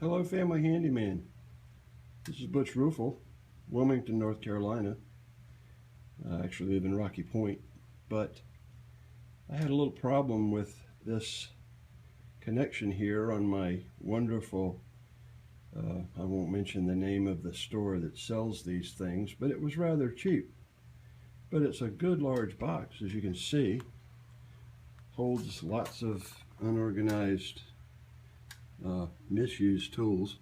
Hello, Family Handyman. This is Butch Ruffle, Wilmington, North Carolina. I actually live in Rocky Point, but I had a little problem with this connection here on my wonderful, I won't mention the name of the store that sells these things, but it was rather cheap. But it's a good large box, as you can see. Holds lots of unorganized, misused tools.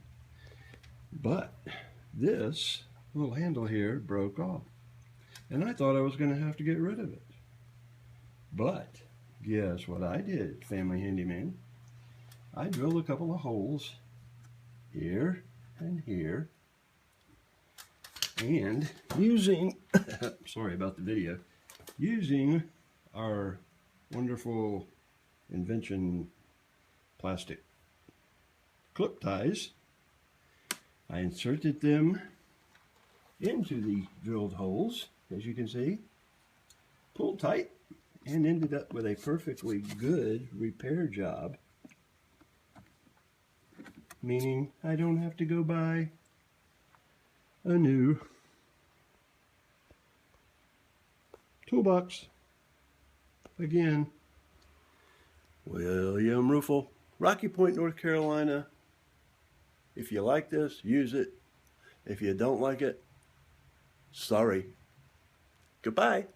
But this little handle here broke off, and I thought I was going to have to get rid of it. But guess what I did, Family Handyman? I drilled a couple of holes here and here, and using sorry about the video, using our wonderful invention plastic clip ties, I inserted them into the drilled holes, as you can see, pulled tight, and ended up with a perfectly good repair job, meaning I don't have to go buy a new toolbox again. William Ruffle, Rocky Point, North Carolina. If you like this, use it. If you don't like it, sorry. Goodbye.